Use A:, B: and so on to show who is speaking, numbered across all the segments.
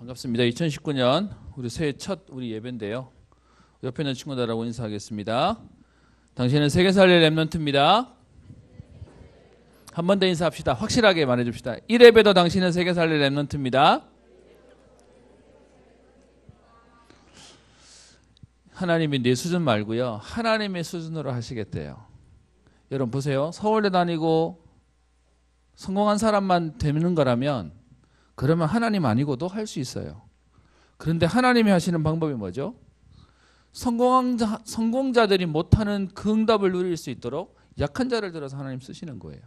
A: 반갑습니다. 2019년 우리 새해 첫 우리 예배인데요. 옆에 있는 친구들하고 인사하겠습니다. 당신은 세계 살릴 렘넌트입니다. 한 번 더 인사합시다. 확실하게 말해줍시다. 1예배도 당신은 세계 살릴 렘넌트입니다. 하나님이 내 수준 말고요. 하나님의 수준으로 하시겠대요. 여러분 보세요. 서울대 다니고 성공한 사람만 되는 거라면 그러면 하나님 아니고도 할 수 있어요. 그런데 하나님이 하시는 방법이 뭐죠? 성공자들이 못하는 그 응답을 누릴 수 있도록 약한 자를 들어서 하나님 쓰시는 거예요.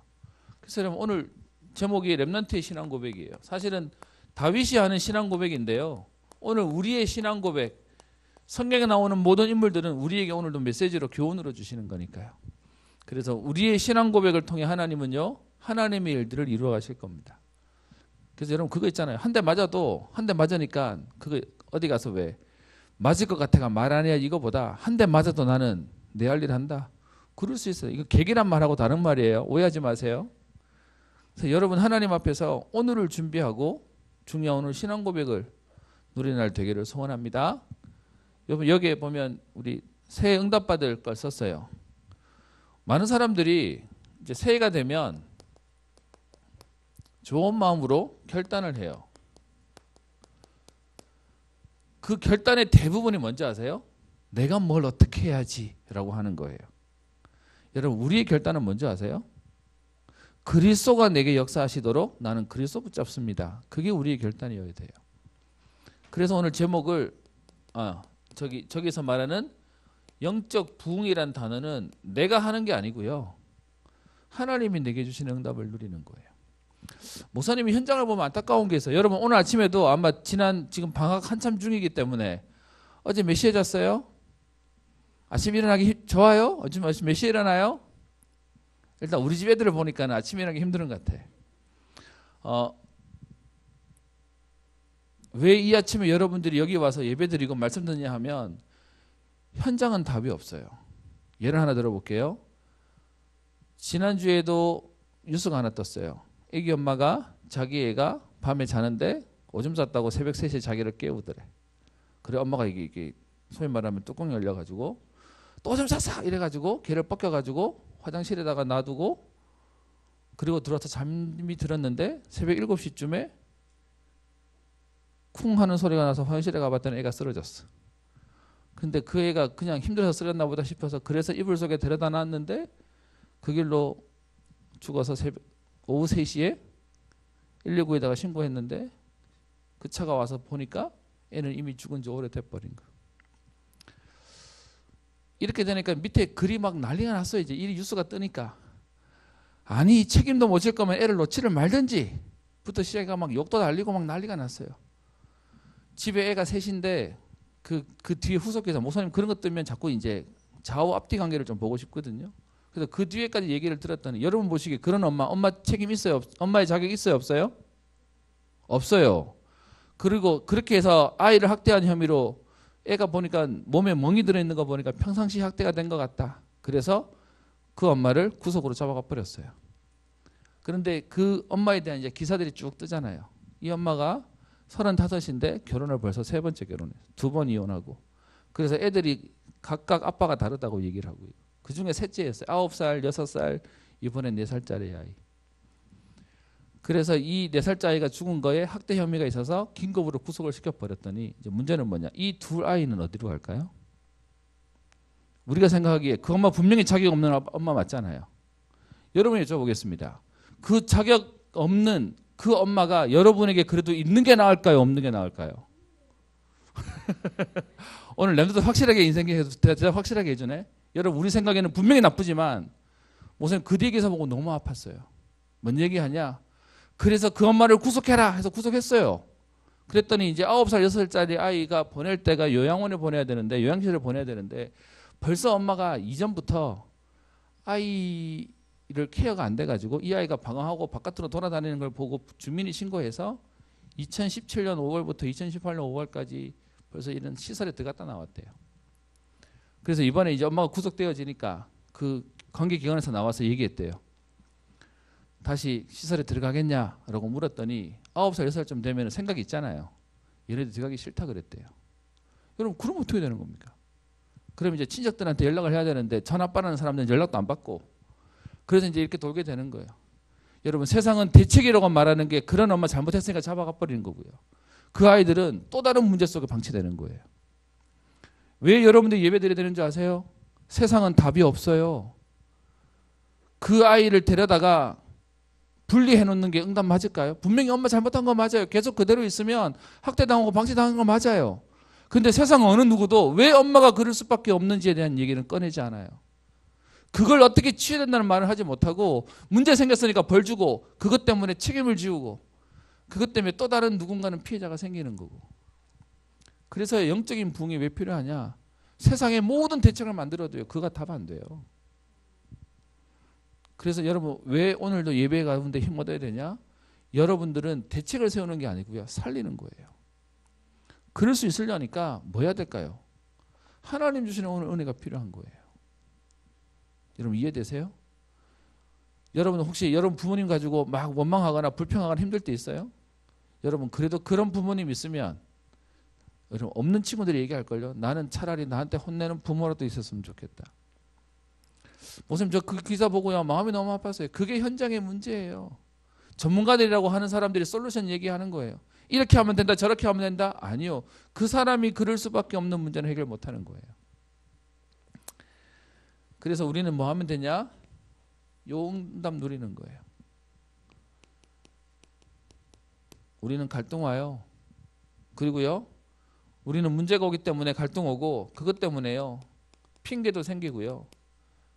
A: 그래서 여러분 오늘 제목이 렘넌트의 신앙 고백이에요. 사실은 다윗이 하는 신앙 고백인데요. 오늘 우리의 신앙 고백, 성경에 나오는 모든 인물들은 우리에게 오늘도 메시지로 교훈으로 주시는 거니까요. 그래서 우리의 신앙 고백을 통해 하나님은요, 하나님의 일들을 이루어 가실 겁니다. 그래서 여러분 그거 있잖아요. 한 대 맞아도 한 대 맞으니까 그거 어디 가서 왜 맞을 것 같아가 말 안 해야지 이거보다 한 대 맞아도 나는 내 할 일 한다. 그럴 수 있어요. 이거 계기란 말하고 다른 말이에요. 오해하지 마세요. 그래서 여러분 하나님 앞에서 오늘을 준비하고 중요한 오늘 신앙 고백을 누리는 날 되기를 소원합니다. 여러분 여기에 보면 우리 새해 응답받을 걸 썼어요. 많은 사람들이 이제 새해가 되면 좋은 마음으로 결단을 해요. 그 결단의 대부분이 뭔지 아세요? 내가 뭘 어떻게 해야지 라고 하는 거예요. 여러분 우리의 결단은 뭔지 아세요? 그리스도가 내게 역사하시도록 나는 그리스도 붙잡습니다. 그게 우리의 결단이어야 돼요. 그래서 오늘 제목을 저기서 말하는 영적 부흥이란 단어는 내가 하는 게 아니고요. 하나님이 내게 주시는 응답을 누리는 거예요. 목사님이 현장을 보면 안타까운 게 있어요. 여러분 오늘 아침에도 아마 지금 방학 한참 중이기 때문에 어제 몇 시에 잤어요? 아침 일어나기 좋아요? 어제 몇 시에 일어나요? 일단 우리 집 애들을 보니까 아침 일어나기 힘든 것 같아. 왜 이 아침에 여러분들이 여기 와서 예배 드리고 말씀 듣냐 하면 현장은 답이 없어요. 예를 하나 들어볼게요. 지난주에도 뉴스가 하나 떴어요. 애기 엄마가 자기 애가 밤에 자는데 오줌 쌌다고 새벽 3시에 자기를 깨우더래. 그래 엄마가 이게 소위 말하면 뚜껑 열려가지고 또 오줌 쌌어 이래가지고 걔를 벗겨가지고 화장실에다가 놔두고 그리고 들어와서 잠이 들었는데 새벽 7시쯤에 쿵 하는 소리가 나서 화장실에 가봤더니 애가 쓰러졌어. 근데 그 애가 그냥 힘들어서 쓰러졌나 보다 싶어서 그래서 이불 속에 데려다 놨는데 그 길로 죽어서 오후 3시에 119에다가 신고했는데 그 차가 와서 보니까 애는 이미 죽은 지 오래돼버린 거야. 이렇게 되니까 밑에 글이 막 난리가 났어요. 이제 이 뉴스가 뜨니까. 아니 책임도 못 질 거면 애를 놓지를 말든지 부터 시작해서 막 욕도 날리고 막 난리가 났어요. 집에 애가 셋인데 그 뒤에 후속해서 목사님 그런 것 뜨면 자꾸 이제 좌우 앞뒤 관계를 좀 보고 싶거든요. 그래서 그 뒤에까지 얘기를 들었더니 여러분 보시기에 그런 엄마 책임 있어요? 엄마의 자격 있어요? 없어요? 없어요. 그리고 그렇게 해서 아이를 학대한 혐의로 애가 보니까 몸에 멍이 들어있는 거 보니까 평상시 학대가 된 것 같다. 그래서 그 엄마를 구속으로 잡아가 버렸어요. 그런데 그 엄마에 대한 이제 기사들이 쭉 뜨잖아요. 이 엄마가 35인데 결혼을 벌써 3번째 결혼했어요. 2번 이혼하고. 그래서 애들이 각각 아빠가 다르다고 얘기를 하고요. 그 중에 셋째였어요. 9살, 6살, 이번에 4살짜리 아이. 그래서 이 4살짜리 아이가 죽은 거에 학대 혐의가 있어서 긴급으로 구속을 시켜버렸더니 이제 문제는 뭐냐. 이 둘 아이는 어디로 갈까요? 우리가 생각하기에 그 엄마 분명히 자격 없는 엄마 맞잖아요. 여러분이 여쭤보겠습니다. 그 자격 없는 그 엄마가 여러분에게 그래도 있는 게 나을까요? 없는 게 나을까요? 오늘 렘넌트 확실하게 인생에 대답 확실하게 해주네. 여러분 우리 생각에는 분명히 나쁘지만 목사님 그 얘기에서 보고 너무 아팠어요. 뭔 얘기하냐? 그래서 그 엄마를 구속해라 해서 구속했어요. 그랬더니 이제 9살, 6살짜리 아이가 보낼 때가 요양원에 보내야 되는데 요양실을 보내야 되는데 벌써 엄마가 이전부터 아이를 케어가 안 돼가지고 이 아이가 방황하고 바깥으로 돌아다니는 걸 보고 주민이 신고해서 2017년 5월부터 2018년 5월까지 벌써 이런 시설에 들어갔다 나왔대요. 그래서 이번에 이제 엄마가 구속되어지니까 그 관계기관에서 나와서 얘기했대요. 다시 시설에 들어가겠냐라고 물었더니 9살, 6살쯤 되면 생각이 있잖아요. 얘네들 들어가기 싫다 그랬대요. 여러분 그럼 어떻게 되는 겁니까? 그럼 이제 친척들한테 연락을 해야 되는데 전화 빠르는 사람들은 연락도 안 받고 그래서 이제 이렇게 돌게 되는 거예요. 여러분 세상은 대책이라고 말하는 게 그런 엄마 잘못했으니까 잡아가 버리는 거고요. 그 아이들은 또 다른 문제 속에 방치되는 거예요. 왜 여러분들이 예배 드려야 되는 줄 아세요? 세상은 답이 없어요. 그 아이를 데려다가 분리해 놓는 게 응답 맞을까요? 분명히 엄마 잘못한 거 맞아요. 계속 그대로 있으면 학대당하고 방치당한 거 맞아요. 근데 세상 어느 누구도 왜 엄마가 그럴 수밖에 없는지에 대한 얘기는 꺼내지 않아요. 그걸 어떻게 취해야 된다는 말을 하지 못하고 문제 생겼으니까 벌 주고 그것 때문에 책임을 지우고 그것 때문에 또 다른 누군가는 피해자가 생기는 거고. 그래서 영적인 부흥이 왜 필요하냐? 세상의 모든 대책을 만들어도요. 그가 답 안 돼요. 그래서 여러분 왜 오늘도 예배 가운데 힘 얻어야 되냐? 여러분들은 대책을 세우는 게 아니고요. 살리는 거예요. 그럴 수 있으려니까 뭐 해야 될까요? 하나님 주시는 오늘 은혜가 필요한 거예요. 여러분 이해되세요? 여러분 혹시 여러분 부모님 가지고 막 원망하거나 불평하거나 힘들 때 있어요? 여러분 그래도 그런 부모님 있으면 여러분 없는 친구들이 얘기할걸요. 나는 차라리 나한테 혼내는 부모라도 있었으면 좋겠다. 목사님 저 그 기사 보고요 마음이 너무 아팠어요. 그게 현장의 문제예요. 전문가들이라고 하는 사람들이 솔루션 얘기하는 거예요. 이렇게 하면 된다 저렇게 하면 된다. 아니요. 그 사람이 그럴 수밖에 없는 문제는 해결 못하는 거예요. 그래서 우리는 뭐 하면 되냐? 요 응답 누리는 거예요. 우리는 갈등 와요. 그리고요 우리는 문제가 오기 때문에 갈등 오고 그것 때문에요 핑계도 생기고요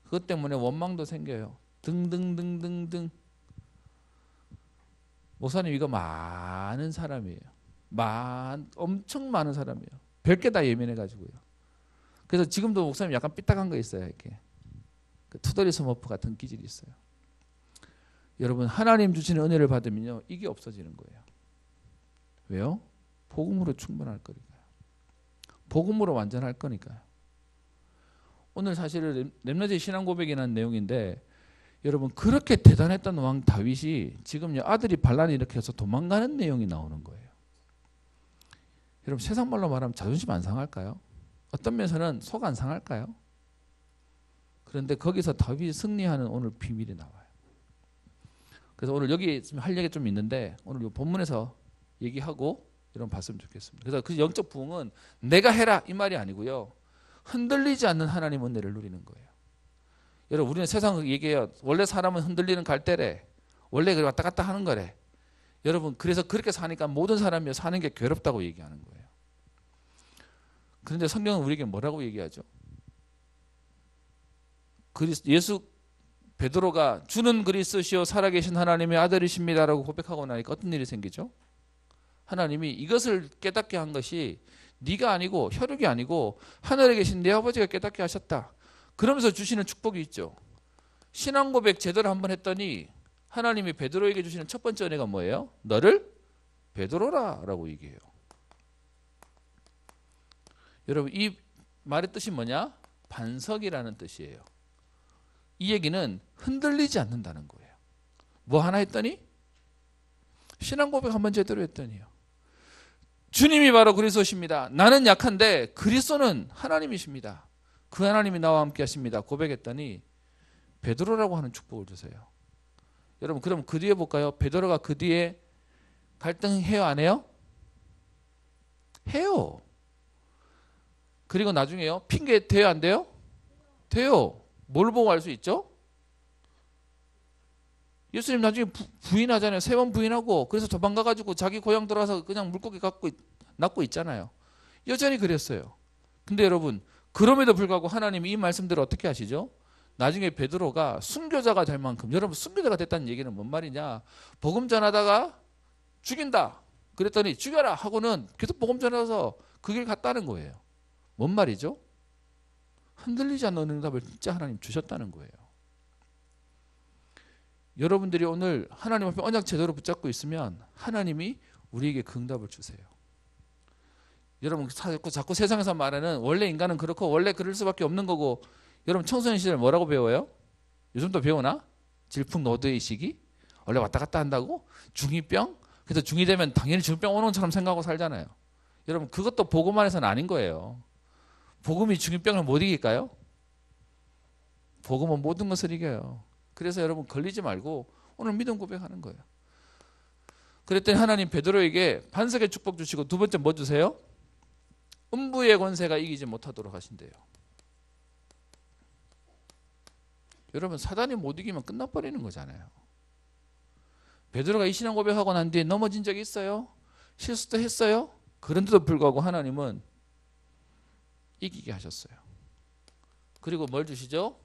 A: 그것 때문에 원망도 생겨요. 등등등등등. 목사님 이거 많은 사람이에요. 엄청 많은 사람이에요. 별게 다 예민해가지고요. 그래서 지금도 목사님 약간 삐딱한 거 있어요. 이렇게 그 투덜이 스머프 같은 기질이 있어요. 여러분 하나님 주시는 은혜를 받으면요 이게 없어지는 거예요. 왜요? 복음으로 충분할 거니까요. 복음으로 완전할 거니까요. 오늘 사실은 렘넌트의 신앙 고백이라는 내용인데 여러분 그렇게 대단했던 왕 다윗이 지금요 아들이 반란을 일으켜서 도망가는 내용이 나오는 거예요. 여러분 세상 말로 말하면 자존심 안 상할까요? 어떤 면에서는 속 안 상할까요? 그런데 거기서 다윗이 승리하는 오늘 비밀이 나와요. 그래서 오늘 여기 할 얘기 좀 있는데 오늘 이 본문에서 얘기하고 이런 봤으면 좋겠습니다. 그래서 그 영적 부흥은 내가 해라 이 말이 아니고요. 흔들리지 않는 하나님 은혜를 누리는 거예요. 여러분 우리는 세상 얘기해요. 원래 사람은 흔들리는 갈대래. 원래 그래 왔다 갔다 하는 거래. 여러분 그래서 그렇게 사니까 모든 사람이 사는 게 괴롭다고 얘기하는 거예요. 그런데 성경은 우리에게 뭐라고 얘기하죠? 예수 베드로가 주는 그리스도시요 살아계신 하나님의 아들이십니다라고 고백하고 나니까 어떤 일이 생기죠? 하나님이 이것을 깨닫게 한 것이 네가 아니고 혈육이 아니고 하늘에 계신 내 아버지가 깨닫게 하셨다. 그러면서 주시는 축복이 있죠. 신앙 고백 제대로 한번 했더니 하나님이 베드로에게 주시는 첫 번째 은혜가 뭐예요? 너를 베드로라 라고 얘기해요. 여러분 이 말의 뜻이 뭐냐? 반석이라는 뜻이에요. 이 얘기는 흔들리지 않는다는 거예요. 뭐 하나 했더니? 신앙 고백 한번 제대로 했더니요. 주님이 바로 그리스도십니다. 나는 약한데 그리스도는 하나님이십니다. 그 하나님이 나와 함께 하십니다. 고백했더니 베드로라고 하는 축복을 주세요. 여러분 그럼 그 뒤에 볼까요? 베드로가 그 뒤에 갈등해요 안 해요? 해요. 그리고 나중에요. 핑계 돼요 안 돼요? 돼요. 뭘 보고 알 수 있죠? 예수님 나중에 부인하잖아요. 3번 부인하고 그래서 도망가가지고 자기 고향 들어와서 그냥 물고기 낳고 있잖아요. 여전히 그랬어요. 근데 여러분 그럼에도 불구하고 하나님이 이 말씀대로 어떻게 하시죠? 나중에 베드로가 순교자가 될 만큼 여러분 순교자가 됐다는 얘기는 뭔 말이냐? 복음 전하다가 죽인다. 그랬더니 죽여라 하고는 계속 복음 전해서 그 길 갔다는 거예요. 뭔 말이죠? 흔들리지 않는 응답을 진짜 하나님 주셨다는 거예요. 여러분들이 오늘 하나님 앞에 언약 제대로 붙잡고 있으면 하나님이 우리에게 그 응답을 주세요. 여러분 자꾸 세상에서 말하는 원래 인간은 그렇고 원래 그럴 수밖에 없는 거고 여러분 청소년 시절 뭐라고 배워요? 요즘도 배우나? 질풍노도의 시기? 원래 왔다 갔다 한다고? 중2병? 그래서 중2 되면 당연히 중병 오는 것처럼 생각하고 살잖아요. 여러분 그것도 복음 안에서는 아닌 거예요. 복음이 중이병을 못 이길까요? 복음은 모든 것을 이겨요. 그래서 여러분 걸리지 말고 오늘 믿음 고백하는 거예요. 그랬더니 하나님 베드로에게 반석의 축복 주시고 두 번째 뭐 주세요? 음부의 권세가 이기지 못하도록 하신대요. 여러분 사단이 못 이기면 끝나버리는 거잖아요. 베드로가 이 신앙 고백하고 난 뒤에 넘어진 적이 있어요? 실수도 했어요? 그런데도 불구하고 하나님은 이기게 하셨어요. 그리고 뭘 주시죠?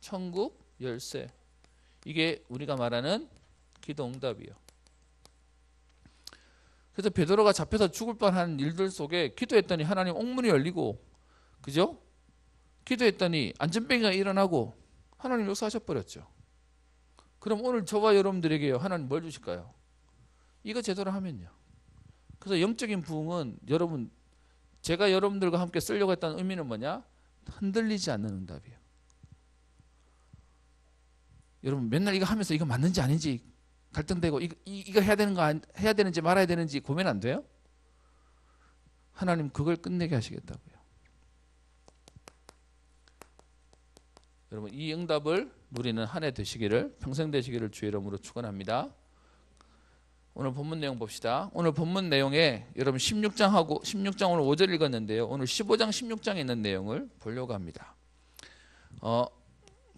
A: 천국 열쇠. 이게 우리가 말하는 기도 응답이요. 그래서 베드로가 잡혀서 죽을 뻔한 일들 속에 기도했더니 하나님 옥문이 열리고, 그죠? 기도했더니 안전병이가 일어나고 하나님 역사하셔버렸죠. 그럼 오늘 저와 여러분들에게요, 하나님 뭘 주실까요? 이거 제대로 하면요. 그래서 영적인 부흥은 여러분, 제가 여러분들과 함께 쓰려고 했던 의미는 뭐냐? 흔들리지 않는 응답이에요. 여러분 맨날 이거 하면서 이거 맞는지 아닌지 갈등되고 이거 해야 되는 거 해야 되는지 말아야 되는지 고민 안 돼요? 하나님 그걸 끝내게 하시겠다고요. 여러분 이 응답을 누리는 한 해 되시기를, 평생 되시기를 주의 이름으로 축원합니다. 오늘 본문 내용 봅시다. 오늘 본문 내용에 여러분 16장 오늘 5절 읽었는데요. 오늘 15장 16장에 있는 내용을 보려고 합니다.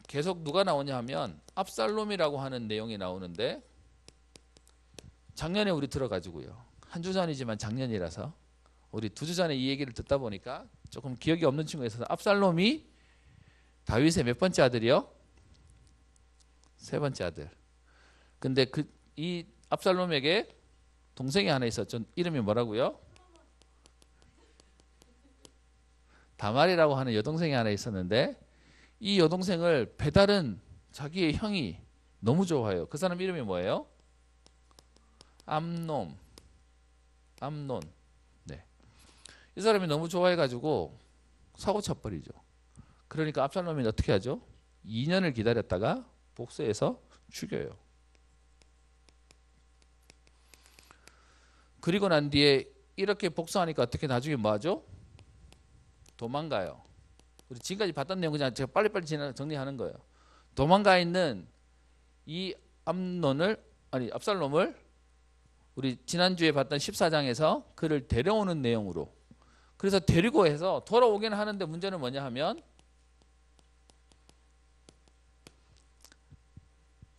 A: 계속 누가 나오냐 하면 압살롬이라고 하는 내용이 나오는데, 작년에 우리 들어가지고요. 한 주 전이지만 작년이라서 우리 2주 전에 이 얘기를 듣다 보니까 조금 기억이 없는 친구가 있어서, 압살롬이 다윗의 몇 번째 아들이요? 세 번째 아들. 근데 이 압살롬에게 동생이 하나 있었죠. 이름이 뭐라고요? 다말이라고 하는 여동생이 하나 있었는데, 이 여동생을 배다른 자기의 형이 너무 좋아해요. 그 사람 이름이 뭐예요? 암논. 네. 이 사람이 너무 좋아해가지고 사고 쳐버리죠. 그러니까 압살롬이 어떻게 하죠? 2년을 기다렸다가 복수해서 죽여요. 그리고 난 뒤에 이렇게 복수하니까 어떻게 나중에 뭐 하죠? 도망가요. 우리 지금까지 봤던 내용 그냥 제가 빨리빨리 정리하는 거예요. 도망가 있는 이 압살롬을 우리 지난주에 봤던 14장에서 그를 데려오는 내용으로, 그래서 데리고 해서 돌아오기는 하는데 문제는 뭐냐 하면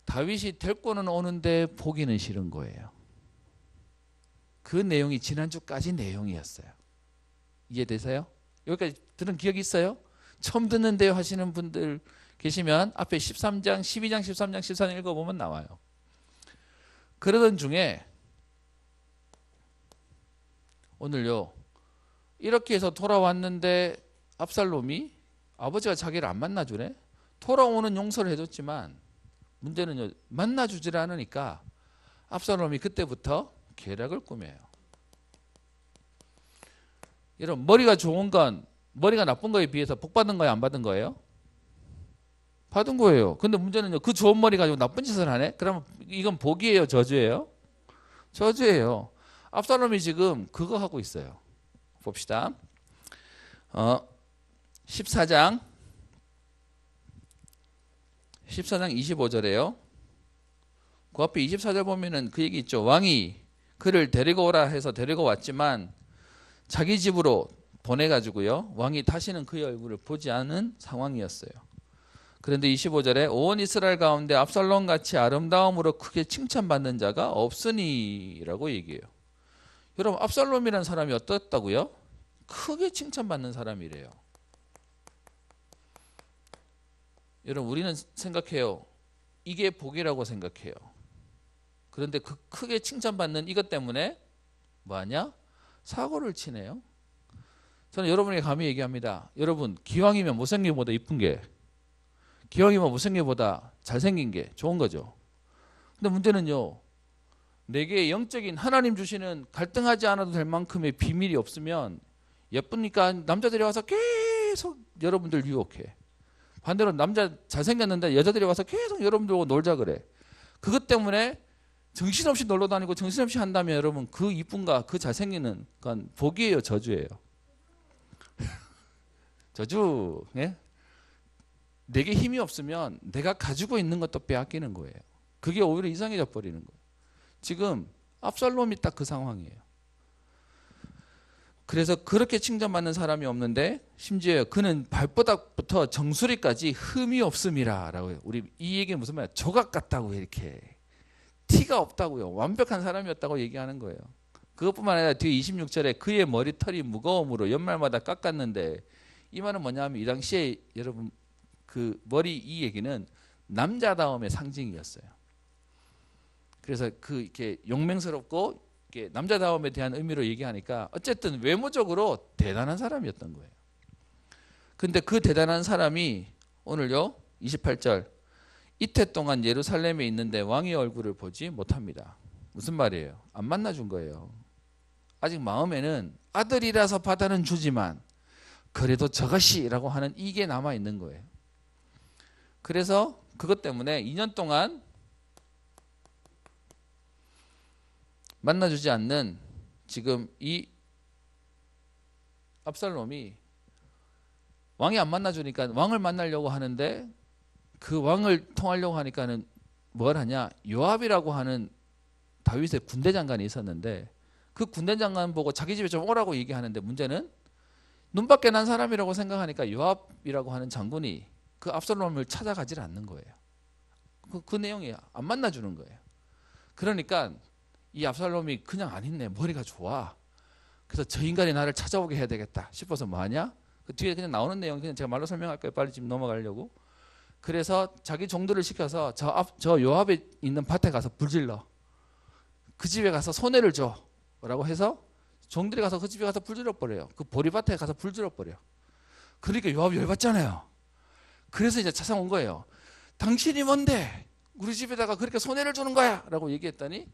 A: 다윗이 데리고는 오는데 보기는 싫은 거예요. 그 내용이 지난주까지 내용이었어요. 이해되세요? 여기까지 들은 기억이 있어요? 처음 듣는데요 하시는 분들 계시면 앞에 13장, 12장, 13장, 14장 읽어보면 나와요. 그러던 중에 오늘요, 이렇게 해서 돌아왔는데 압살롬이 아버지가 자기를 안 만나주네. 돌아오는 용서를 해줬지만 문제는요, 만나주질 않으니까 압살롬이 그때부터 계략을 꾸며요. 여러분 머리가 좋은 건, 머리가 나쁜 거에 비해서 복 받은 거예요, 안 받은 거예요? 받은 거예요. 근데 문제는요, 그 좋은 머리 가지고 나쁜 짓을 하네? 그러면 이건 복이에요, 저주예요? 저주예요. 압살롬이 지금 그거 하고 있어요. 봅시다. 14장 25절에요. 그 앞에 24절 보면은 그 얘기 있죠. 왕이 그를 데리고 오라 해서 데리고 왔지만 자기 집으로 보내가지고요, 왕이 다시는 그의 얼굴을 보지 않은 상황이었어요. 그런데 25절에 온 이스라엘 가운데 압살롬 같이 아름다움으로 크게 칭찬받는 자가 없으니라고 얘기해요. 여러분 압살롬이라는 사람이 어떻다고요? 크게 칭찬받는 사람이래요. 여러분 우리는 생각해요. 이게 복이라고 생각해요. 그런데 그 크게 칭찬받는 이것 때문에 뭐하냐? 사고를 치네요. 저는 여러분에게 감히 얘기합니다. 여러분 기왕이면 못생긴 것보다 이쁜 게, 기왕이면 못생긴 것보다 잘생긴 게 좋은 거죠. 근데 문제는요, 내게 영적인 하나님 주시는 갈등하지 않아도 될 만큼의 비밀이 없으면 예쁘니까 남자들이 와서 계속 여러분들 유혹해. 반대로 남자 잘생겼는데 여자들이 와서 계속 여러분들하고 놀자 그래. 그것 때문에 정신없이 놀러 다니고 정신없이 한다면 여러분 그 이쁨과 그 잘생기는 건 복이에요, 저주예요? 저주. 예? 내게 힘이 없으면 내가 가지고 있는 것도 빼앗기는 거예요. 그게 오히려 이상해져 버리는 거예요. 지금 압살롬이 딱 그 상황이에요. 그래서 그렇게 칭찬받는 사람이 없는데 심지어 그는 발바닥부터 정수리까지 흠이 없음이라 라고요. 우리 이 얘기는 무슨 말이야? 조각 같다고 이렇게. 티가 없다고요. 완벽한 사람이었다고 얘기하는 거예요. 그것뿐만 아니라 뒤에 26절에 그의 머리털이 무거움으로 연말마다 깎았는데 이 말은 뭐냐면 이 당시에 여러분 그 머리 이 얘기는 남자다움의 상징이었어요. 그래서 그 이렇게 용맹스럽고 이렇게 남자다움에 대한 의미로 얘기하니까 어쨌든 외모적으로 대단한 사람이었던 거예요. 근데 그 대단한 사람이 오늘요 28절 이태 동안 예루살렘에 있는데 왕의 얼굴을 보지 못합니다. 무슨 말이에요? 안 만나준 거예요. 아직 마음에는 아들이라서 받아는 주지만 그래도 저것이라고 하는 이게 남아있는 거예요. 그래서 그것 때문에 2년 동안 만나주지 않는 지금 이 압살롬이 왕이 안 만나주니까 왕을 만나려고 하는데 그 왕을 통하려고 하니까는 뭘 하냐? 요압이라고 하는 다윗의 군대 장관이 있었는데 그 군대 장관 보고 자기 집에 좀 오라고 얘기하는데 문제는 눈밖에 난 사람이라고 생각하니까 요압이라고 하는 장군이 그 압살롬을 찾아가질 않는 거예요. 그 내용이 안 만나주는 거예요. 그러니까 이 압살롬이 그냥 안 있네. 머리가 좋아. 그래서 저 인간이 나를 찾아오게 해야 되겠다 싶어서 뭐 하냐? 그 뒤에 그냥 나오는 내용 그냥 제가 말로 설명할 거예요. 빨리 지금 넘어가려고. 그래서 자기 종들을 시켜서 저 요압에 있는 밭에 가서 불질러. 그 집에 가서 손해를 줘. 라고 해서 종들이 가서 그 집에 가서 불질러 버려요. 그 보리밭에 가서 불질러 버려. 그러니까 요압이 열받잖아요. 그래서 이제 찾아온 거예요. 당신이 뭔데 우리 집에다가 그렇게 손해를 주는 거야? 라고 얘기했더니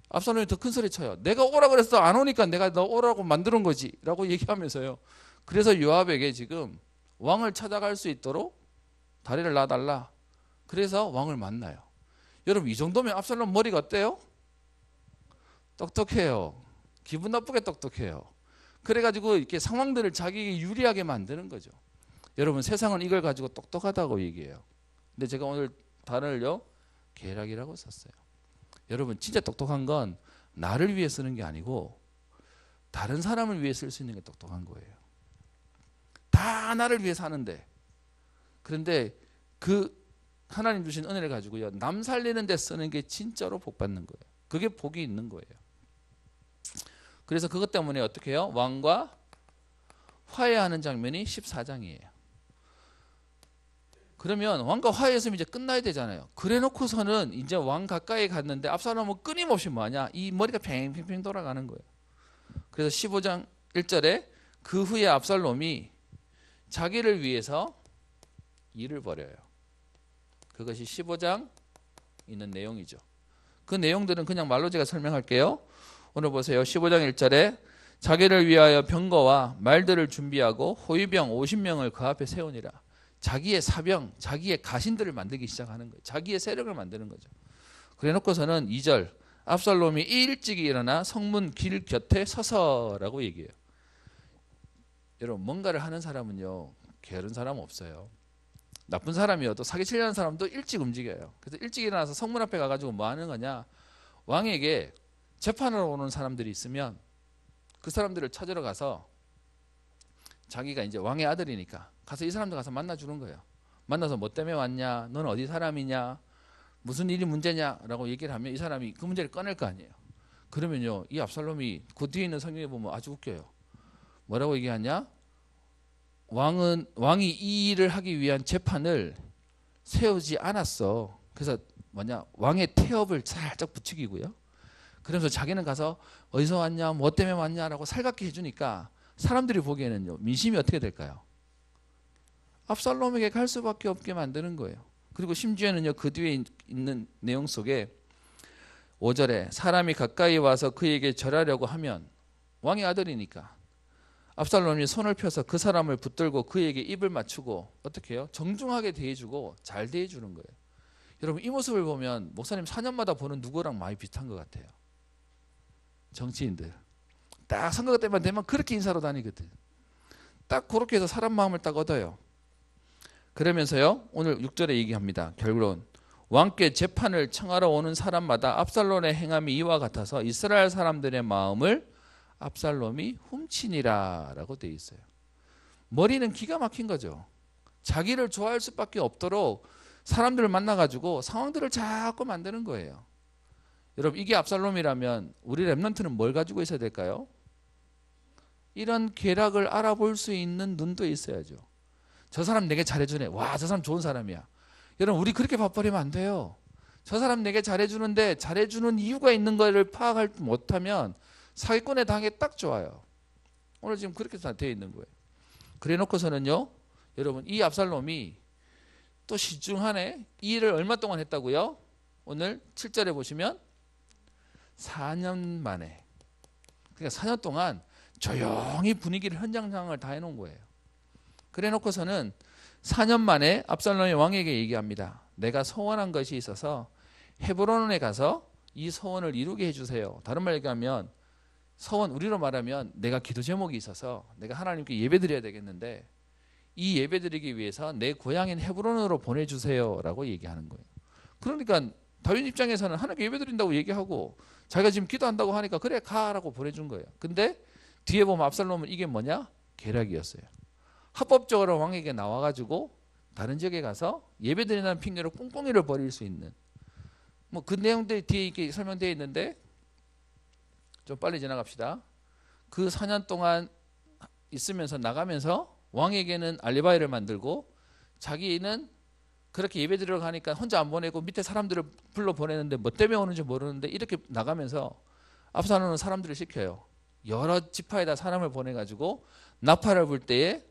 A: 압살롬이 더 큰 소리 쳐요. 내가 오라 그랬어. 안 오니까 내가 너 오라고 만드는 거지. 라고 얘기하면서요. 그래서 요압에게 지금 왕을 찾아갈 수 있도록 다리를 놔달라. 그래서 왕을 만나요. 여러분 이 정도면 압살롬 머리가 어때요? 똑똑해요. 기분 나쁘게 똑똑해요. 그래가지고 이렇게 상황들을 자기에게 유리하게 만드는 거죠. 여러분 세상은 이걸 가지고 똑똑하다고 얘기해요. 근데 제가 오늘 단어를요 계략이라고 썼어요. 여러분 진짜 똑똑한 건 나를 위해 쓰는 게 아니고 다른 사람을 위해 쓸 수 있는 게 똑똑한 거예요. 다 나를 위해 사는데 그런데 그 하나님 주신 은혜를 가지고요 남 살리는 데 쓰는 게 진짜로 복 받는 거예요. 그게 복이 있는 거예요. 그래서 그것 때문에 어떻게 해요? 왕과 화해하는 장면이 14장이에요. 그러면 왕과 화해했으면 이제 끝나야 되잖아요. 그래 놓고서는 이제 왕 가까이 갔는데 압살롬은 끊임없이 뭐하냐? 이 머리가 팽팽팽 돌아가는 거예요. 그래서 15장 1절에 그 후에 압살롬이 자기를 위해서 일을 벌여요. 그것이 15장 있는 내용이죠. 그 내용들은 그냥 말로 제가 설명할게요. 오늘 보세요. 15장 1절에 자기를 위하여 병거와 말들을 준비하고 호위병 50명을 그 앞에 세우니라. 자기의 사병, 자기의 가신들을 만들기 시작하는 거예요. 자기의 세력을 만드는 거죠. 그래 놓고서는 2절 압살롬이 일찍이 일어나 성문 길 곁에 서서라고 얘기해요. 여러분 뭔가를 하는 사람은요 게으른 사람 없어요. 나쁜 사람이어도 사기치려는 사람도 일찍 움직여요. 그래서 일찍 일어나서 성문 앞에 가가지고 뭐 하는 거냐? 왕에게 재판하러 오는 사람들이 있으면 그 사람들을 찾으러 가서 자기가 이제 왕의 아들이니까 가서 이 사람들 가서 만나주는 거예요. 만나서 뭐 때문에 왔냐? 너는 어디 사람이냐? 무슨 일이 문제냐? 라고 얘기를 하면 이 사람이 그 문제를 꺼낼 거 아니에요. 그러면요 이 압살롬이 그 뒤에 있는 성경에 보면 아주 웃겨요. 뭐라고 얘기하냐? 왕이 이 일을 하기 위한 재판을 세우지 않았어. 그래서 뭐냐? 왕의 태업을 살짝 부추기고요. 그러면서 자기는 가서 어디서 왔냐? 뭐 때문에 왔냐라고 살갑게 해주니까 사람들이 보기에는요 민심이 어떻게 될까요? 압살롬에게 갈 수밖에 없게 만드는 거예요. 그리고 심지어는요 그 뒤에 있는 내용 속에 5절에 사람이 가까이 와서 그에게 절하려고 하면 왕의 아들이니까 압살롬이 손을 펴서 그 사람을 붙들고 그에게 입을 맞추고 어떻게 해요? 정중하게 대해주고 잘 대해주는 거예요. 여러분 이 모습을 보면 목사님 4년마다 보는 누구랑 많이 비슷한 것 같아요. 정치인들 딱 선거 때만 되면 그렇게 인사로 다니거든. 딱 그렇게 해서 사람 마음을 딱 얻어요. 그러면서요 오늘 6절에 얘기합니다. 결론 왕께 재판을 청하러 오는 사람마다 압살롬의 행함이 이와 같아서 이스라엘 사람들의 마음을 압살롬이 훔치니라 라고 되어 있어요. 머리는 기가 막힌 거죠. 자기를 좋아할 수밖에 없도록 사람들을 만나가지고 상황들을 자꾸 만드는 거예요. 여러분 이게 압살롬이라면 우리 랩런트는 뭘 가지고 있어야 될까요? 이런 쾌락을 알아볼 수 있는 눈도 있어야죠. 저 사람 내게 잘해주네. 와, 저 사람 좋은 사람이야. 여러분 우리 그렇게 봐버리면 안 돼요. 저 사람 내게 잘해주는데 잘해주는 이유가 있는 거를 파악할 못하면 사기꾼의 당에 딱 좋아요. 오늘 지금 그렇게 다 되어 있는 거예요. 그래 놓고서는요 여러분 이 압살롬이 또 시중하네. 이 일을 얼마 동안 했다고요? 오늘 7절에 보시면 4년 만에, 그러니까 4년 동안 조용히 분위기를 현장상을 다 해놓은 거예요. 그래 놓고서는 4년 만에 압살롬이 왕에게 얘기합니다. 내가 소원한 것이 있어서 헤브론에 가서 이 소원을 이루게 해주세요. 다른 말 얘기하면 소원, 우리로 말하면 내가 기도 제목이 있어서 내가 하나님께 예배드려야 되겠는데 이 예배드리기 위해서 내 고향인 헤브론으로 보내주세요 라고 얘기하는 거예요. 그러니까 다윗 입장에서는 하나님께 예배드린다고 얘기하고 자기가 지금 기도한다고 하니까 그래 가라고 보내준 거예요. 근데 뒤에 보면 압살롬은 이게 뭐냐? 계략이었어요. 합법적으로 왕에게 나와가지고 다른 지역에 가서 예배드린다는 핑계로 꿍꿍이를 벌일 수 있는 뭐 그 내용들이 뒤에 이렇게 설명되어 있는데 좀 빨리 지나갑시다. 그 4년 동안 있으면서 나가면서 왕에게는 알리바이를 만들고 자기는 그렇게 예배드리러 가니까 혼자 안 보내고 밑에 사람들을 불러 보내는데 뭐 때문에 오는지 모르는데 이렇게 나가면서 압살롬은 사람들을 시켜요. 여러 지파에다 사람을 보내가지고 나팔을 불 때에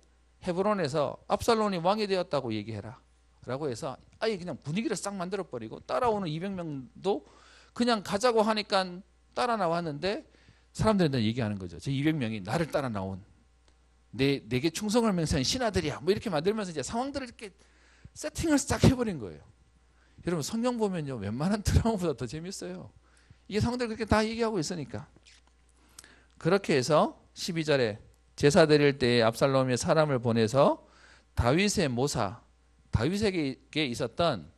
A: 헤브론에서 압살롬이 왕이 되었다고 얘기해라 라고 해서 아예 그냥 분위기를 싹 만들어버리고 따라오는 200명도 그냥 가자고 하니까 따라 나왔는데 사람들은 얘기하는 거죠. 저 200명이 나를 따라 나온 내게 충성을 맹세한 신하들이야 뭐 이렇게 만들면서 이제 상황들을 이렇게 세팅을 싹 해버린 거예요. 여러분 성경 보면요 웬만한 드라마보다 더 재밌어요. 이게 상황들 그렇게 다 얘기하고 있으니까. 그렇게 해서 12절에 제사 드릴 때에 압살롬이 사람을 보내서 다윗의 모사, 다윗에게 있었던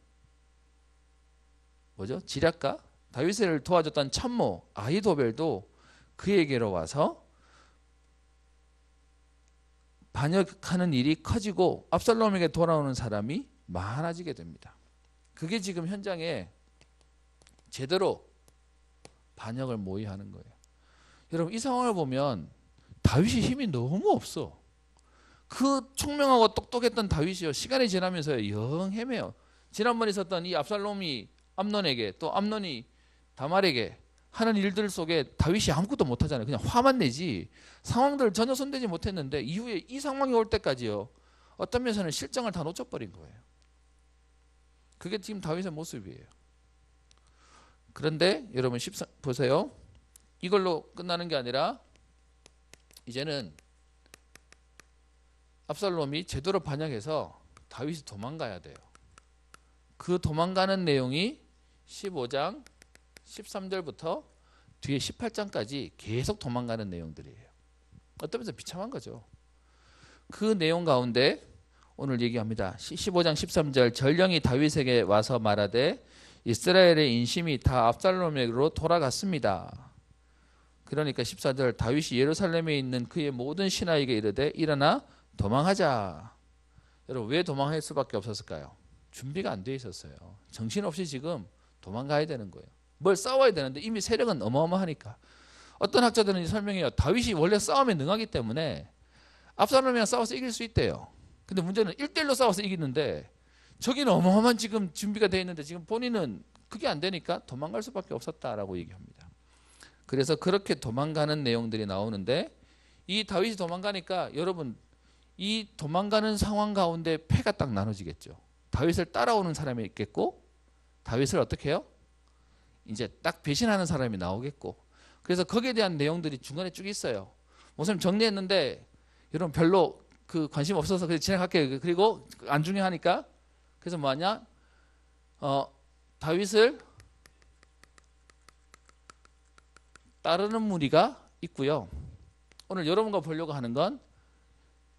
A: 뭐죠? 지략가? 다윗을 도와줬던 참모 아히도벨도 그에게로 와서 반역하는 일이 커지고 압살롬에게 돌아오는 사람이 많아지게 됩니다. 그게 지금 현장에 제대로 반역을 모의하는 거예요. 여러분 이 상황을 보면 다윗이 힘이 너무 없어. 그 총명하고 똑똑했던 다윗이요 시간이 지나면서 영 헤매요. 지난번에 있었던 이 압살롬이 암논에게 또 암논이 다말에게 하는 일들 속에 다윗이 아무것도 못하잖아요. 그냥 화만 내지 상황들을 전혀 손대지 못했는데 이후에 이 상황이 올 때까지요 어떤 면에서는 실정을 다 놓쳐버린 거예요. 그게 지금 다윗의 모습이에요. 그런데 여러분 보세요. 이걸로 끝나는 게 아니라 이제는 압살롬이 제대로 반역해서 다윗이 도망가야 돼요. 그 도망가는 내용이 15장 13절부터 뒤에 18장까지 계속 도망가는 내용들이에요. 어떤 면에서 비참한 거죠. 그 내용 가운데 오늘 얘기합니다. 15장 13절 전령이 다윗에게 와서 말하되 이스라엘의 인심이 다 압살롬에게로 돌아갔습니다. 그러니까 14절 다윗이 예루살렘에 있는 그의 모든 신하에게 이르되 일어나 도망하자. 여러분 왜 도망할 수밖에 없었을까요? 준비가 안 돼 있었어요. 정신없이 지금 도망가야 되는 거예요. 뭘 싸워야 되는데 이미 세력은 어마어마하니까. 어떤 학자들은 설명해요. 다윗이 원래 싸움에 능하기 때문에 압살롬이랑 싸워서 이길 수 있대요. 근데 문제는 1대1로 싸워서 이기는데 저기는 어마어마한 지금 준비가 돼 있는데 지금 본인은 그게 안 되니까 도망갈 수밖에 없었다라고 얘기합니다. 그래서 그렇게 도망가는 내용들이 나오는데 이 다윗이 도망가니까 여러분 이 도망가는 상황 가운데 패가 딱 나눠지겠죠. 다윗을 따라오는 사람이 있겠고 다윗을 어떻게 해요? 이제 딱 배신하는 사람이 나오겠고 그래서 거기에 대한 내용들이 중간에 쭉 있어요. 목사님 정리했는데 여러분 별로 그 관심 없어서 그냥 진행할게요. 그리고 안 중요하니까 그래서 뭐하냐? 다윗을 따르는 무리가 있고요. 오늘 여러분과 보려고 하는 건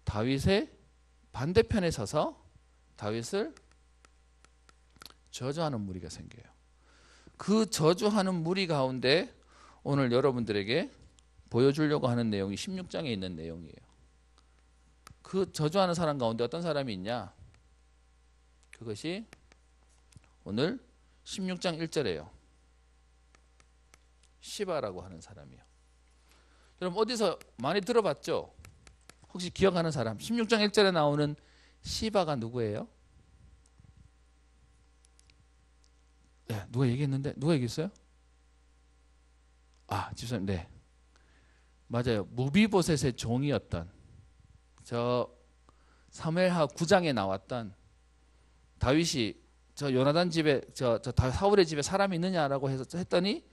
A: 다윗의 반대편에 서서 다윗을 저주하는 무리가 생겨요. 그 저주하는 무리 가운데 오늘 여러분들에게 보여주려고 하는 내용이 16장에 있는 내용이에요. 그 저주하는 사람 가운데 어떤 사람이 있냐? 그것이 오늘 16장 1절에요. 시바라고 하는 사람이요. 여러분 어디서 많이 들어봤죠? 혹시 기억하는 사람? 16장 1절에 나오는 시바가 누구예요? 네, 누가 얘기했는데? 누가 얘기했어요? 집사님, 네. 맞아요. 무비보셋의 종이었던 저 사무엘하 9장에 나왔던 다윗이 저 요나단 집에 저 사울의 집에 사람이 있느냐라고 해서 했더니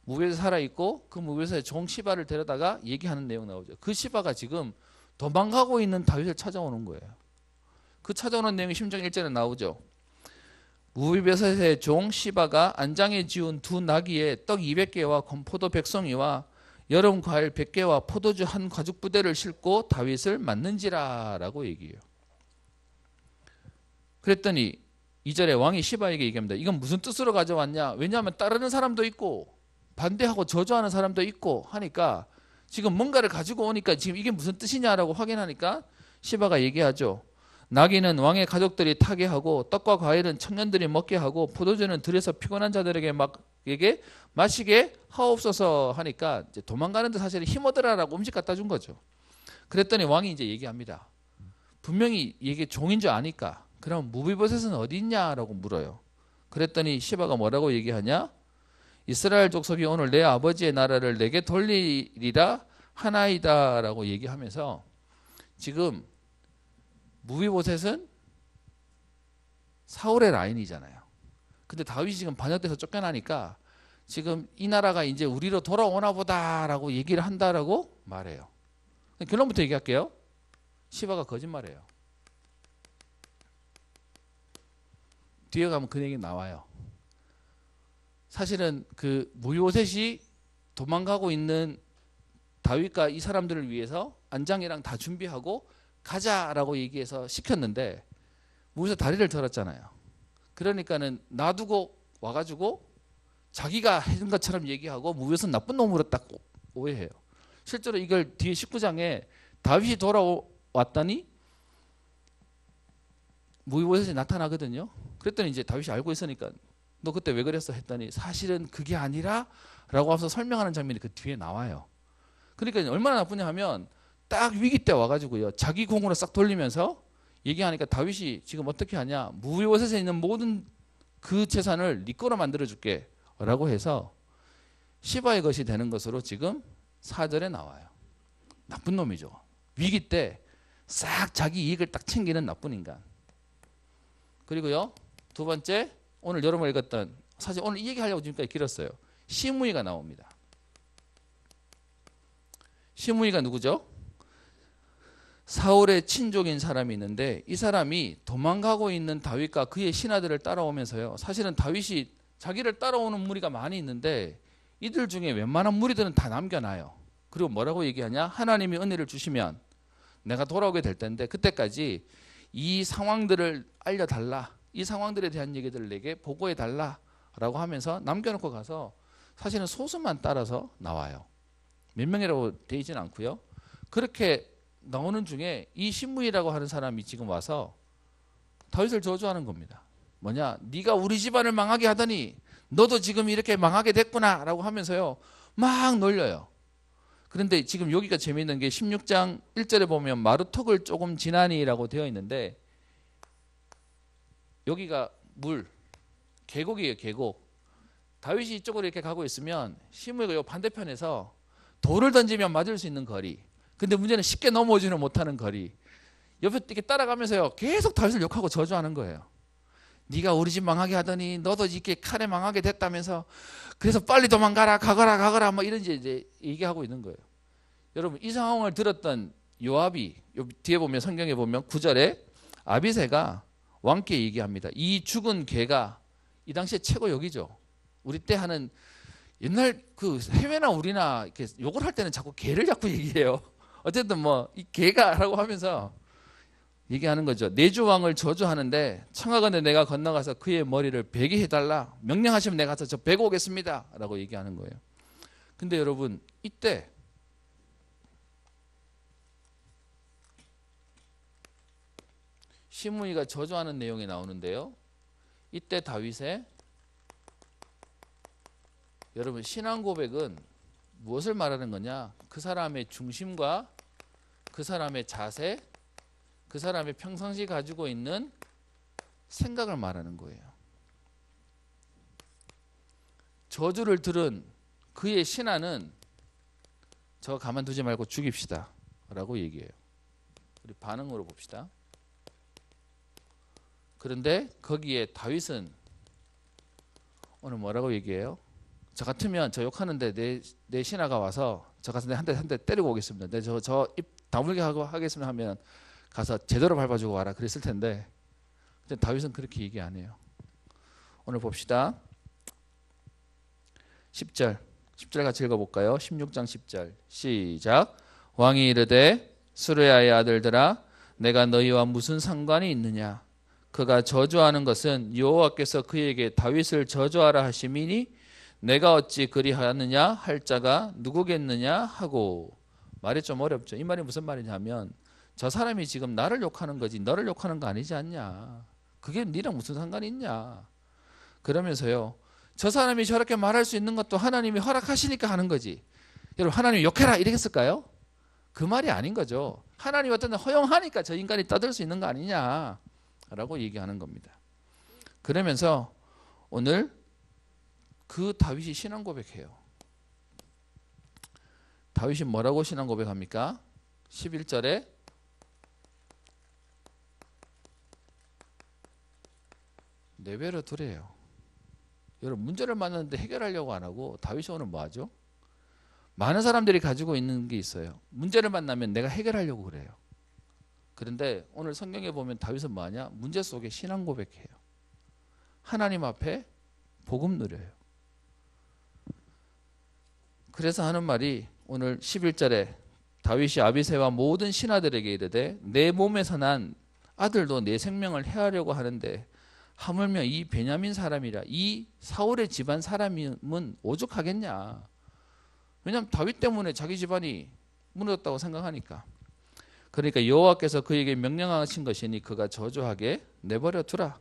A: 무비보셋 살아 있고 그 무비보셋의 종 시바를 데려다가 얘기하는 내용 나오죠. 그 시바가 지금 도망가고 있는 다윗을 찾아오는 거예요. 그 찾아오는 내용이 16장 1절에 나오죠. 무비보셋의 종 시바가 안장에 지운 두 나귀에 떡 200개와 건포도 100송이와 여름 과일 100개와 포도주 한 가죽 부대를 싣고 다윗을 맞는지라라고 얘기해요. 그랬더니 2절에 왕이 시바에게 얘기합니다. 이건 무슨 뜻으로 가져왔냐? 왜냐하면 따르는 사람도 있고 반대하고 저주하는 사람도 있고 하니까 지금 뭔가를 가지고 오니까 지금 이게 무슨 뜻이냐라고 확인하니까 시바가 얘기하죠. 나귀는 왕의 가족들이 타게 하고 떡과 과일은 청년들이 먹게 하고 포도주는 들에서 피곤한 자들에게 마시게 하옵소서 하니까 이제 도망가는데 사실 힘어들라라고 음식 갖다 준 거죠. 그랬더니 왕이 이제 얘기합니다. 분명히 이게 종인 줄 아니까 그럼 무비보셋은 어디 있냐라고 물어요. 그랬더니 시바가 뭐라고 얘기하냐? 이스라엘 족속이 오늘 내 아버지의 나라를 내게 돌리리라 하나이다라고 얘기하면서 지금 무비보셋은 사울의 라인이잖아요. 근데 다윗이 지금 반역돼서 쫓겨나니까 지금 이 나라가 이제 우리로 돌아오나 보다라고 얘기를 한다라고 말해요. 결론부터 얘기할게요. 시바가 거짓말해요. 뒤에 가면 그 얘기 나와요. 사실은 그 무비보셋이 도망가고 있는 다윗과 이 사람들을 위해서 안장이랑 다 준비하고 가자라고 얘기해서 시켰는데 무비보셋 다리를 절었잖아요. 그러니까는 놔두고 와가지고 자기가 해준 것처럼 얘기하고 무비보셋은 나쁜 놈으로 딱 오해해요. 실제로 이걸 뒤에 19장에 다윗이 돌아왔더니 무비보셋이 나타나거든요. 그랬더니 이제 다윗이 알고 있으니까 너 그때 왜 그랬어 했더니 사실은 그게 아니라 라고 하면서 설명하는 장면이 그 뒤에 나와요. 그러니까 얼마나 나쁘냐 하면 딱 위기 때 와가지고요 자기 공으로 싹 돌리면서 얘기하니까 다윗이 지금 어떻게 하냐, 무비보셋에 있는 모든 그 재산을 네 거로 만들어줄게 라고 해서 시바의 것이 되는 것으로 지금 4절에 나와요. 나쁜 놈이죠. 위기 때 싹 자기 이익을 딱 챙기는 나쁜 인간. 그리고요 두 번째, 오늘 여러분 읽었던, 사실 오늘 이 얘기하려고 지금까지 길었어요. 시므이가 나옵니다. 시므이가 누구죠? 사울의 친족인 사람이 있는데 이 사람이 도망가고 있는 다윗과 그의 신하들을 따라오면서요, 사실은 다윗이 자기를 따라오는 무리가 많이 있는데 이들 중에 웬만한 무리들은 다 남겨놔요. 그리고 뭐라고 얘기하냐? 하나님이 은혜를 주시면 내가 돌아오게 될 텐데 그때까지 이 상황들을 알려달라, 이 상황들에 대한 얘기들을 내게 보고해달라 라고 하면서 남겨놓고 가서 사실은 소수만 따라서 나와요. 몇 명이라고 되어 있지는 않고요. 그렇게 나오는 중에 이 신무이라고 하는 사람이 지금 와서 다윗을 저주하는 겁니다. 뭐냐, 네가 우리 집안을 망하게 하더니 너도 지금 이렇게 망하게 됐구나 라고 하면서요 막 놀려요. 그런데 지금 여기가 재미있는 게 16장 1절에 보면 마루턱을 조금 지나니라고 되어 있는데 여기가 물, 계곡이에요. 계곡. 다윗이 이쪽으로 이렇게 가고 있으면 시므이가 요 반대편에서 돌을 던지면 맞을 수 있는 거리, 근데 문제는 쉽게 넘어오지는 못하는 거리, 옆에 이렇게 따라가면서요 계속 다윗을 욕하고 저주하는 거예요. 네가 우리 집 망하게 하더니 너도 이렇게 칼에 망하게 됐다면서 그래서 빨리 도망가라, 가거라 뭐 이런 이제 얘기하고 있는 거예요. 여러분 이 상황을 들었던 요압이, 뒤에 보면 성경에 보면 9절에 아비새가 왕께 얘기합니다. 이 죽은 개가 이 당시에 최고 욕이죠. 우리 때 하는 옛날 그 해외나 우리나 이렇게 욕을 할 때는 자꾸 개를 자꾸 얘기해요. 어쨌든 뭐 이 개가라고 하면서 얘기하는 거죠. 내주왕을 저주하는데 청하건대 내가 건너가서 그의 머리를 베게 해달라. 명령하시면 내가 가서 저 베고 오겠습니다. 라고 얘기하는 거예요. 근데 여러분 이때 시므이가 저주하는 내용이 나오는데요. 이때 다윗의 여러분 신앙 고백은 무엇을 말하는 거냐? 그 사람의 중심과 그 사람의 자세, 그 사람의 평상시 가지고 있는 생각을 말하는 거예요. 저주를 들은 그의 신하는 저 가만두지 말고 죽입시다 라고 얘기해요. 우리 반응으로 봅시다. 그런데 거기에 다윗은 오늘 뭐라고 얘기해요? 저 같으면 저 욕하는데 내 신하가 와서 저 가서 한 대 때리고 오겠습니다. 내 저 입 다물게 하겠습니다 하면 가서 제대로 밟아주고 와라 그랬을 텐데 다윗은 그렇게 얘기 안 해요. 오늘 봅시다. 10절 같이 읽어볼까요? 16장 10절 시작. 왕이 이르되 수르야의 아들들아 내가 너희와 무슨 상관이 있느냐? 그가 저주하는 것은 여호와께서 그에게 다윗을 저주하라 하심이니 내가 어찌 그리하느냐 할 자가 누구겠느냐 하고. 말이 좀 어렵죠. 이 말이 무슨 말이냐면 저 사람이 지금 나를 욕하는 거지 너를 욕하는 거 아니지 않냐. 그게 니랑 무슨 상관이 있냐. 그러면서요. 저 사람이 저렇게 말할 수 있는 것도 하나님이 허락하시니까 하는 거지. 여러분 하나님 욕해라 이랬을까요? 그 말이 아닌 거죠. 하나님 어떤 허용하니까 저 인간이 떠들 수 있는 거 아니냐라고 얘기하는 겁니다. 그러면서 오늘 그 다윗이 신앙 고백해요. 다윗이 뭐라고 신앙 고백합니까? 11절에 내버려 두래요. 여러분 문제를 만났는데 해결하려고 안 하고 다윗이 오늘 뭐 하죠? 많은 사람들이 가지고 있는 게 있어요. 문제를 만나면 내가 해결하려고 그래요. 그런데 오늘 성경에 보면 다윗은 뭐 하냐? 문제 속에 신앙 고백해요. 하나님 앞에 복음 누려요. 그래서 하는 말이 오늘 11절에 다윗이 아비새와 모든 신하들에게 이르되 내 몸에서 난 아들도 내 생명을 해하려고 하는데 하물며 이 베냐민 사람이라 이 사울의 집안 사람이면 오죽하겠냐. 왜냐하면 다윗 때문에 자기 집안이 무너졌다고 생각하니까. 그러니까 여호와께서 그에게 명령하신 것이니 그가 저주하게 내버려 두라.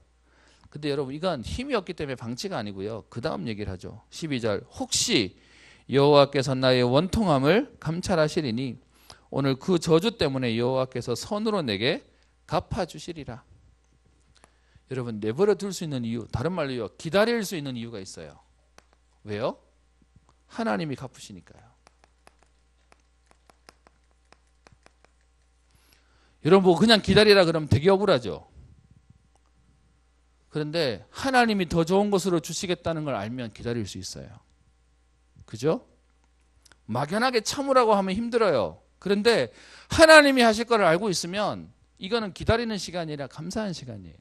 A: 근데 여러분 이건 힘이 없기 때문에 방치가 아니고요. 그 다음 얘기를 하죠. 12절 혹시 여호와께서 나의 원통함을 감찰하시리니 오늘 그 저주 때문에 여호와께서 손으로 내게 갚아주시리라. 여러분 내버려 둘 수 있는 이유, 다른 말로요 기다릴 수 있는 이유가 있어요. 왜요? 하나님이 갚으시니까요. 여러분 뭐 그냥 기다리라 그러면 되게 억울하죠. 그런데 하나님이 더 좋은 것으로 주시겠다는 걸 알면 기다릴 수 있어요. 그죠? 막연하게 참으라고 하면 힘들어요. 그런데 하나님이 하실 거를 알고 있으면 이거는 기다리는 시간이 아니라 감사한 시간이에요.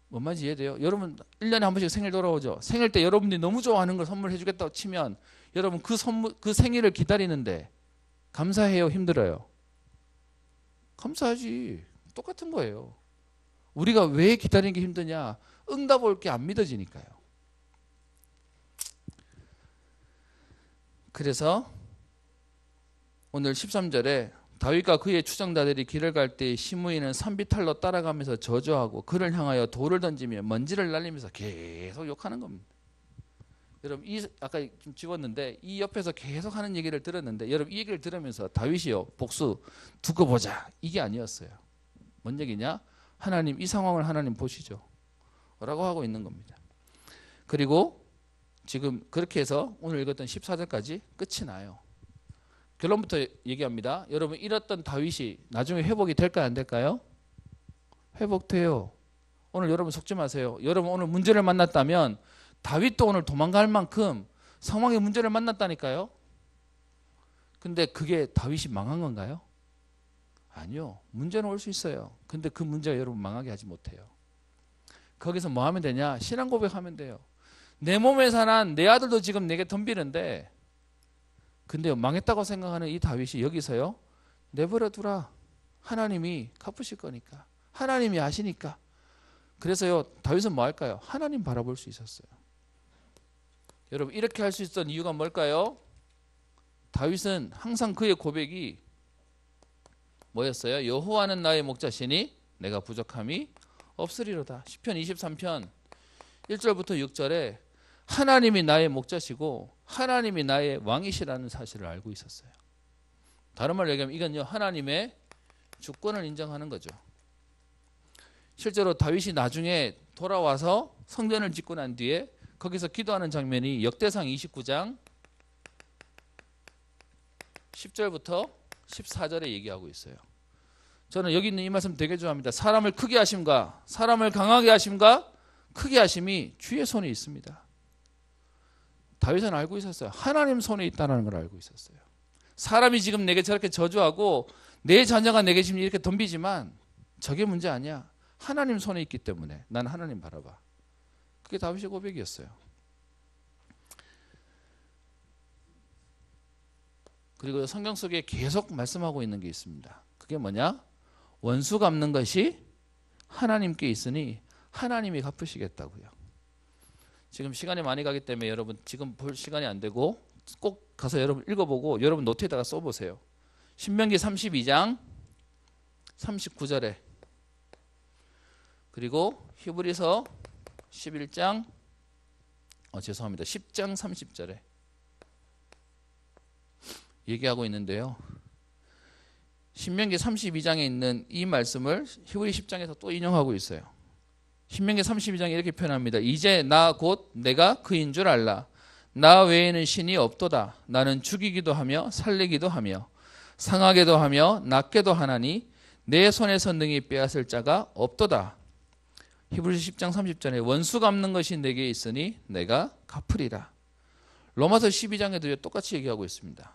A: 뭔 말인지 이해돼요? 여러분 1년에 한 번씩 생일 돌아오죠. 생일 때 여러분들이 너무 좋아하는 걸 선물해 주겠다고 치면 여러분 그 생일을 기다리는데 감사해요? 힘들어요? 감사하지. 똑같은 거예요. 우리가 왜 기다리는 게 힘드냐? 응답 올 게 안 믿어지니까요. 그래서 오늘 13절에 다윗과 그의 추종자들이 길을 갈 때 시므이는 산비탈로 따라가면서 저주하고 그를 향하여 돌을 던지며 먼지를 날리면서 계속 욕하는 겁니다. 여러분 아까 좀 지웠는데 이 옆에서 계속 하는 얘기를 들었는데 여러분 이 얘기를 들으면서 다윗이요 복수 두고 보자 이게 아니었어요. 뭔 얘기냐? 하나님 이 상황을 하나님 보시죠 라고 하고 있는 겁니다. 그리고 지금 그렇게 해서 오늘 읽었던 14절까지 끝이 나요. 결론부터 얘기합니다. 여러분 잃었던 다윗이 나중에 회복이 될까요? 안 될까요? 회복돼요. 오늘 여러분 속지 마세요. 여러분 오늘 문제를 만났다면 다윗도 오늘 도망갈 만큼 상황의 문제를 만났다니까요. 근데 그게 다윗이 망한 건가요? 아니요. 문제는 올 수 있어요. 근데 그 문제가 여러분 망하게 하지 못해요. 거기서 뭐 하면 되냐? 신앙 고백하면 돼요. 내 몸에 사는 내 아들도 지금 내게 덤비는데, 근데 망했다고 생각하는 이 다윗이 여기서요, 내버려 두라. 하나님이 갚으실 거니까. 하나님이 아시니까. 그래서요, 다윗은 뭐 할까요? 하나님 바라볼 수 있었어요. 여러분, 이렇게 할 수 있었던 이유가 뭘까요? 다윗은 항상 그의 고백이 뭐였어요? 여호와는 나의 목자시니 내가 부족함이 없으리로다. 시편 23편 1절부터 6절에 하나님이 나의 목자시고 하나님이 나의 왕이시라는 사실을 알고 있었어요. 다른 말로 얘기하면 이건요, 하나님의 주권을 인정하는 거죠. 실제로 다윗이 나중에 돌아와서 성전을 짓고 난 뒤에 거기서 기도하는 장면이 역대상 29장 10절부터 14절에 얘기하고 있어요. 저는 여기 있는 이 말씀 되게 좋아합니다. 사람을 크게 하심과 사람을 강하게 하심과 크게 하심이 주의 손에 있습니다. 다윗은 알고 있었어요. 하나님 손에 있다는 걸 알고 있었어요. 사람이 지금 내게 저렇게 저주하고 내 자녀가 내게 지금 이렇게 덤비지만 저게 문제 아니야. 하나님 손에 있기 때문에 난 하나님 바라봐. 그게 다윗의 고백이었어요. 그리고 성경 속에 계속 말씀하고 있는 게 있습니다. 그게 뭐냐? 원수 갚는 것이 하나님께 있으니 하나님이 갚으시겠다고요. 지금 시간이 많이 가기 때문에 여러분 지금 볼 시간이 안 되고 꼭 가서 여러분 읽어보고 여러분 노트에다가 써보세요. 신명기 32장 39절에 그리고 히브리서 11장 10장 30절에 얘기하고 있는데요. 신명기 32장에 있는 이 말씀을 히브리 10장에서 또 인용하고 있어요. 신명기 32장에 이렇게 표현합니다. 이제 나 곧 내가 그인 줄 알라. 나 외에는 신이 없도다. 나는 죽이기도 하며 살리기도 하며 상하게도 하며 낫게도 하나니 내 손에서 능히 빼앗을 자가 없도다. 히브리서 10장 30절에 원수 갚는 것이 내게 있으니 내가 갚으리라. 로마서 12장에도 똑같이 얘기하고 있습니다.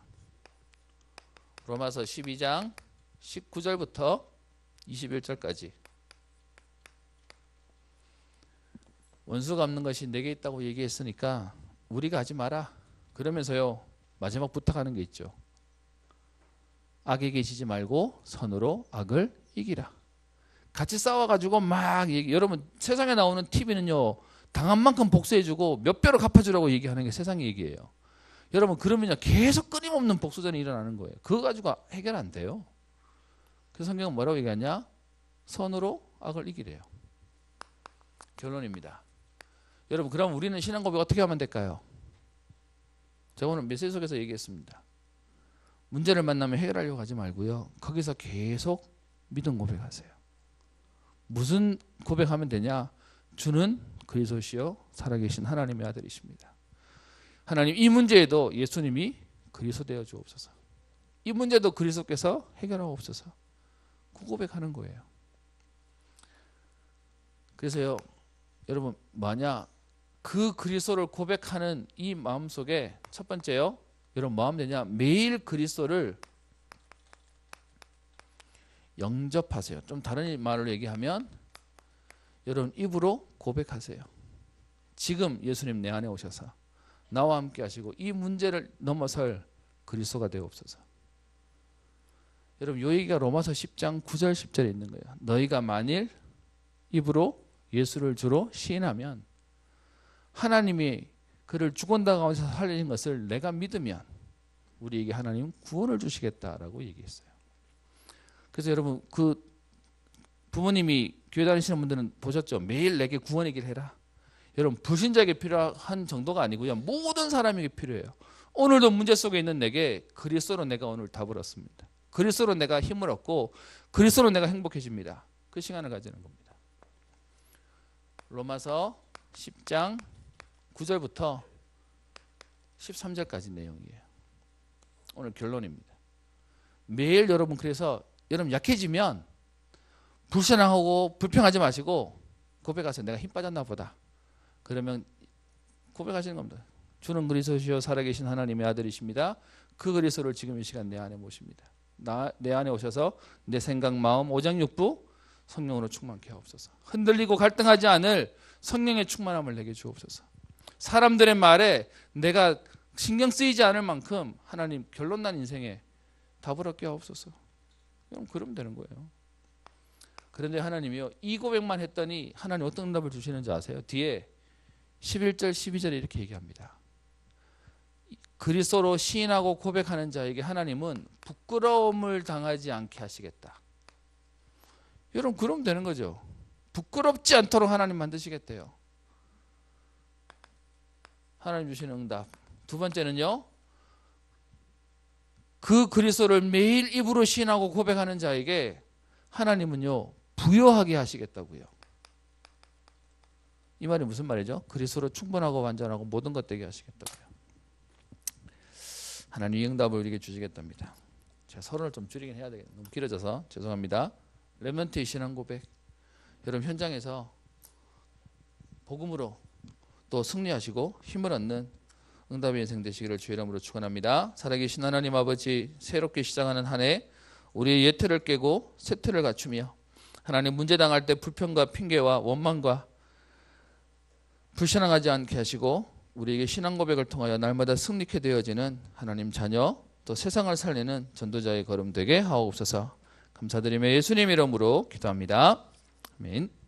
A: 로마서 12장 19절부터 21절까지 원수 갚는 것이 내게 있다고 얘기했으니까 우리가 하지 마라. 그러면서요 마지막 부탁하는 게 있죠. 악에게 지지 말고 선으로 악을 이기라. 같이 싸워가지고 막 여러분 세상에 나오는 TV는요 당한 만큼 복수해주고 몇 배로 갚아주라고 얘기하는 게 세상의 얘기예요. 여러분 그러면요 계속 끊임없는 복수전이 일어나는 거예요. 그거 가지고 해결 안 돼요. 그래서 성경은 뭐라고 얘기하냐? 선으로 악을 이기래요. 결론입니다. 여러분 그럼 우리는 신앙 고백 어떻게 하면 될까요? 제가 오늘 메시지 속에서 얘기했습니다. 문제를 만나면 해결하려고 하지 말고요. 거기서 계속 믿음 고백하세요. 무슨 고백하면 되냐? 주는 그리스도시요 살아계신 하나님의 아들이십니다. 하나님 이 문제에도 예수님이 그리스도 되어 주옵소서. 이 문제도 그리스도께서 해결하옵소서. 그 고백하는 거예요. 그래서요 여러분 만약 그 그리스도를 고백하는 이 마음속에 첫 번째요 여러분 뭐 하면 되냐? 매일 그리스도를 영접하세요. 좀 다른 말로 얘기하면 여러분 입으로 고백하세요. 지금 예수님 내 안에 오셔서 나와 함께 하시고 이 문제를 넘어설 그리스도가 되옵소서. 여러분 이 얘기가 로마서 10장 9절 10절에 있는 거예요. 너희가 만일 입으로 예수를 주로 시인하면 하나님이 그를 죽은다 가운데서 살리신 것을 내가 믿으면 우리에게 하나님 구원을 주시겠다라고 얘기했어요. 그래서 여러분 그 부모님이 교회 다니시는 분들은 보셨죠? 매일 내게 구원 얘기를 해라. 여러분 불신자에게 필요한 정도가 아니고요. 모든 사람에게 필요해요. 오늘도 문제 속에 있는 내게 그리스도로 내가 오늘 답을 얻습니다. 그리스도로 내가 힘을 얻고 그리스도로 내가 행복해집니다. 그 시간을 가지는 겁니다. 로마서 10장 9절부터 13절까지 내용이에요. 오늘 결론입니다. 매일 여러분 그래서 여러분 약해지면 불신앙하고 불평하지 마시고 고백하세요. 내가 힘 빠졌나 보다. 그러면 고백하시는 겁니다. 주는 그리스도시요 살아계신 하나님의 아들이십니다. 그 그리스도를 지금 이 시간 내 안에 모십니다. 내 안에 오셔서 내 생각, 마음, 오장육부 성령으로 충만케 하옵소서. 흔들리고 갈등하지 않을 성령의 충만함을 내게 주옵소서. 사람들의 말에 내가 신경 쓰이지 않을 만큼 하나님 결론난 인생에 답을 얻게 하옵소서. 그러면 되는 거예요. 그런데 하나님이요, 이 고백만 했더니 하나님 어떤 응답을 주시는지 아세요? 뒤에 11절 12절에 이렇게 얘기합니다. 그리스도로 시인하고 고백하는 자에게 하나님은 부끄러움을 당하지 않게 하시겠다. 여러분, 그러면 되는 거죠. 부끄럽지 않도록 하나님 만드시겠대요. 하나님 주시는 응답. 두 번째는요, 그 그리스도를 매일 입으로 시인하고 고백하는 자에게 하나님은요, 부요하게 하시겠다고요. 이 말이 무슨 말이죠? 그리스도로 충분하고 완전하고 모든 것 되게 하시겠다고요. 하나님 이 응답을 우리에게 주시겠답니다. 제가 서론을 좀 줄이긴 해야 되겠네요. 너무 길어져서 죄송합니다. 렘넌트의 신앙 고백. 여러분, 현장에서 복음으로 또 승리하시고 힘을 얻는 응답의 인생 되시기를 주의 이름으로 축원합니다. 살아계신 하나님 아버지, 새롭게 시작하는 한 해 우리의 예틀을 깨고 새 틀을 갖추며 하나님 문제 당할 때 불평과 핑계와 원망과 불신앙하지 않게 하시고 우리에게 신앙 고백을 통하여 날마다 승리케 되어지는 하나님 자녀, 또 세상을 살리는 전도자의 걸음 되게 하옵소서. 감사드리며 예수님 이름으로 기도합니다. 아멘.